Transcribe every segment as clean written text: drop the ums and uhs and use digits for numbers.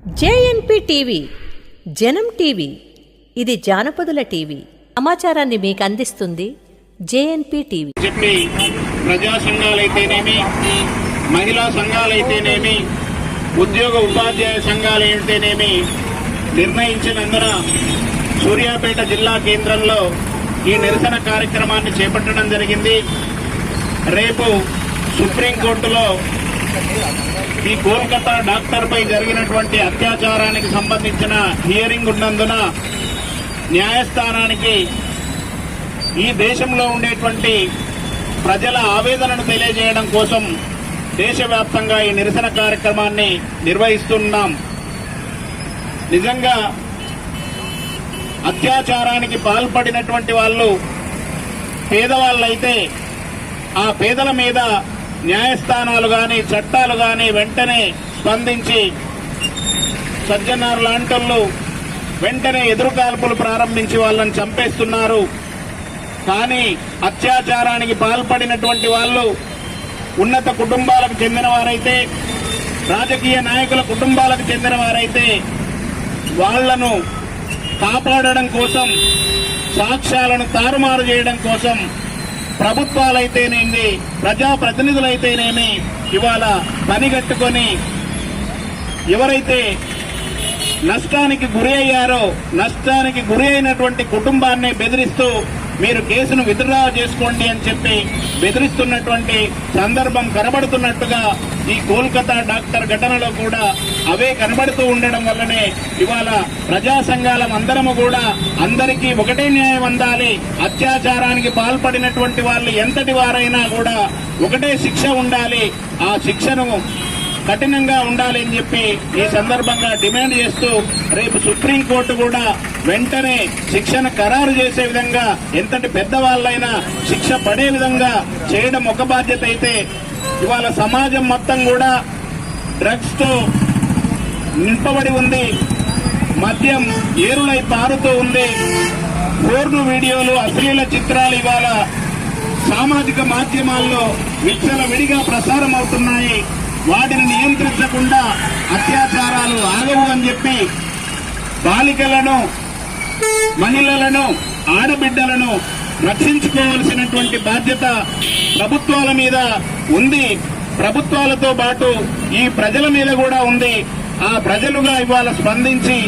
జేఎన్పీ TV జనం TV ఇది జానపదుల TV. సమాచారాన్ని మీకు అందిస్తుంది జేఎన్పీ టీవీ. చెప్పి ప్రజా సంఘాలైతేనేమి, మహిళా సంఘాలైతేనేమి, ఉద్యోగ ఉపాధ్యాయ సంఘాలైతేనేమి నిర్ణయించినందున సూర్యాపేట జిల్లా కేంద్రంలో ఈ నిరసన కార్యక్రమాన్ని చేపట్టడం జరిగింది. రేపు సుప్రీంకోర్టులో ఈ కోల్కతా డాక్టర్పై జరిగినటువంటి అత్యాచారానికి సంబంధించిన హియరింగ్ ఉన్నందున న్యాయస్థానానికి ఈ దేశంలో ఉండేటువంటి ప్రజల ఆవేదనను తెలియజేయడం కోసం దేశవ్యాప్తంగా ఈ నిరసన కార్యక్రమాన్ని నిర్వహిస్తున్నాం. నిజంగా అత్యాచారానికి పాల్పడినటువంటి వాళ్ళు పేదవాళ్ళైతే ఆ పేదల మీద న్యాయస్థానాలు గాని చట్టాలు గాని వెంటనే స్పందించి సజ్జనార్ లాంటోళ్ళు వెంటనే ఎదురుకాల్పులు ప్రారంభించి వాళ్ళని చంపేస్తున్నారు. కానీ అత్యాచారానికి పాల్పడినటువంటి వాళ్ళు ఉన్నత కుటుంబాలకు చెందిన వారైతే, రాజకీయ నాయకుల కుటుంబాలకు చెందిన వారైతే వాళ్లను కాపాడడం కోసం, సాక్ష్యాలను తారుమారు చేయడం కోసం ప్రభుత్వాలైతేనేమి, ప్రజాప్రతినిధులైతేనేమి ఇవాళ పనిగట్టుకొని ఎవరైతే నష్టానికి గురి అయ్యారో నష్టానికి గురి అయినటువంటి కుటుంబాన్ని బెదిరిస్తూ మీరు కేసును విత్డ్రా చేసుకోండి అని చెప్పి బెదిరిస్తున్నటువంటి సందర్భం కనబడుతున్నట్టుగా ఈ కోల్కతా డాక్టర్ ఘటనలో కూడా అవే కనబడుతూ ఉండడం వల్లనే ఇవాళ ప్రజా సంఘాలం అందరము కూడా అందరికీ ఒకటే న్యాయం అందాలి, అత్యాచారానికి పాల్పడినటువంటి వాళ్ళు ఎంతటి వారైనా కూడా ఒకటే శిక్ష ఉండాలి, ఆ శిక్షను కఠినంగా ఉండాలి అని చెప్పి ఈ సందర్భంగా డిమాండ్ చేస్తూ రేపు సుప్రీంకోర్టు కూడా వెంటనే శిక్షను ఖరారు చేసే విధంగా, ఎంతటి పెద్దవాళ్ళైనా శిక్ష పడే విధంగా చేయడం ఒక బాధ్యత అయితే, ఇవాళ సమాజం మొత్తం కూడా డ్రగ్స్ తో నింపబడి ఉంది, మద్యం ఏరులై పారుతూ ఉంది, పోర్ను వీడియోలు, అశ్లీల చిత్రాలు ఇవాళ సామాజిక మాధ్యమాల్లో విచ్చలవిడిగా ప్రసారం అవుతున్నాయి. వాటిని నియంత్రించకుండా అత్యాచారాలు ఆగవు అని చెప్పి బాలికలను, మహిళలను, ఆడబిడ్డలను రక్షించుకోవాల్సినటువంటి బాధ్యత ప్రభుత్వాల మీద ఉంది. ప్రభుత్వాలతో పాటు ఈ ప్రజల మీద కూడా ఉంది. ఆ ప్రజలుగా ఇవాళ స్పందించి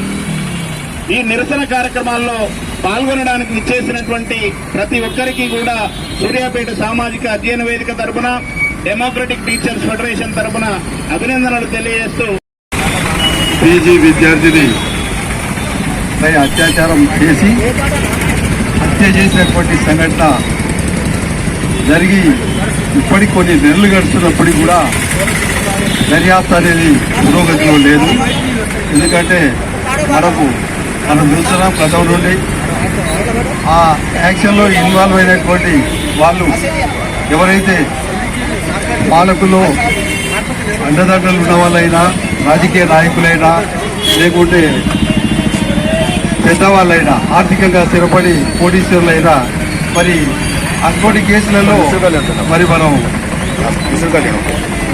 ఈ నిరసన కార్యక్రమాల్లో పాల్గొనడానికి ఇచ్చేసినటువంటి ప్రతి ఒక్కరికి కూడా సూర్యాపేట సామాజిక అధ్యయన వేదిక తరఫున, డెమోక్రటిక్ టీచర్స్ ఫెడరేషన్ తరఫున అభినందనలు తెలియజేస్తూ, పీజీ విద్యార్థిని అత్యాచారం చేసి హత్య చేసినటువంటి సంఘటన జరిగి ఇప్పటికి కొన్ని నెలలు గడుస్తున్నప్పటికీ కూడా దర్యాప్తు అనేది పురోగతిలో లేదు. ఎందుకంటే మనం చూస్తున్నాం గతం నుండి ఆ యాక్షన్లో ఇన్వాల్వ్ అయినటువంటి వాళ్ళు ఎవరైతే పాలకులు అండదండలు ఉన్న వాళ్ళైనా, రాజకీయ నాయకులైనా, లేకుంటే పెద్దవాళ్ళైనా, ఆర్థికంగా స్థిరపడి కోటీశ్వరులైనా, మరి అటువంటి కేసులలో మరి మనం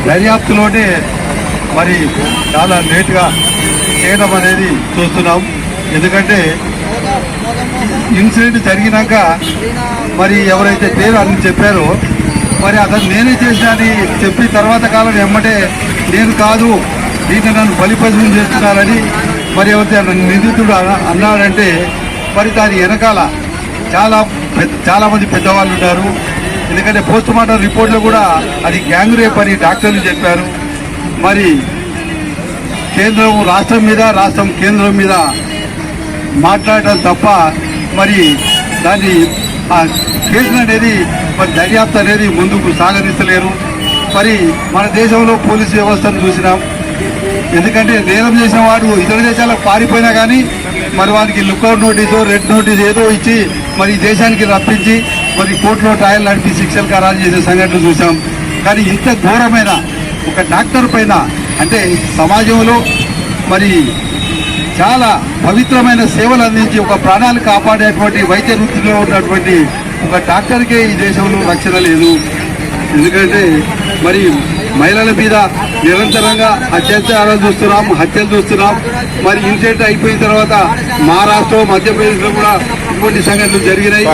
దర్యాప్తులోనే మరి చాలా లేట్గా చేయడం అనేది చూస్తున్నాం. ఎందుకంటే ఇన్సిడెంట్ జరిగినాక మరి ఎవరైతే పేరు అని చెప్పారో మరి అతను నేనే చేసినా అని చెప్పి తర్వాత కాలం ఎమ్మటే నేను కాదు, దీన్ని నన్ను బలిపశువులు చేస్తున్నారని మరి ఎవరైతే నిందితుడు అన్నాడంటే మరి దాని వెనకాల చాలా మంది పెద్దవాళ్ళు ఉన్నారు. ఎందుకంటే పోస్ట్ మార్టం రిపోర్ట్లో కూడా అది గ్యాంగ్ రేప్ అని డాక్టర్లు చెప్పారు. మరి కేంద్రం రాష్ట్రం మీద, రాష్ట్రం కేంద్రం మీద మాట్లాడటం తప్ప మరి దాన్ని ఆ కేసు అనేది మరి దర్యాప్తు అనేది ముందుకు సాగనిస్తలేరు. మరి మన దేశంలో పోలీసు వ్యవస్థను చూసినాం. ఎందుకంటే నేరం చేసిన వాడు ఇతర దేశాలకు పారిపోయినా కానీ మరి వారికి లుక్అవుట్ నోటీసు, రెడ్ నోటీస్ ఏదో ఇచ్చి మరి దేశానికి రప్పించి మరి కోర్టులో ట్రయల్ నడిపి శిక్షలు ఖరారు చేసే సంఘటనలు చూసాం. కానీ ఇంత ఘోరమైన ఒక డాక్టర్ పైన, అంటే సమాజంలో మరి చాలా పవిత్రమైన సేవలు అందించి ఒక ప్రాణాలు కాపాడేటువంటి వైద్య వృత్తిలో ఉన్నటువంటి ఒక డాక్టర్కే ఈ దేశంలో రక్షణ లేదు. ఎందుకంటే మరి మహిళల మీద నిరంతరంగా అత్యాచారాలు చూస్తున్నాం, హత్యలు చూస్తున్నాం. మరి ఇన్సిడెంట్ అయిపోయిన తర్వాత మహారాష్ట్ర, మధ్యప్రదేశ్లో కూడా ఇటువంటి సంఘటనలు జరిగినాయి.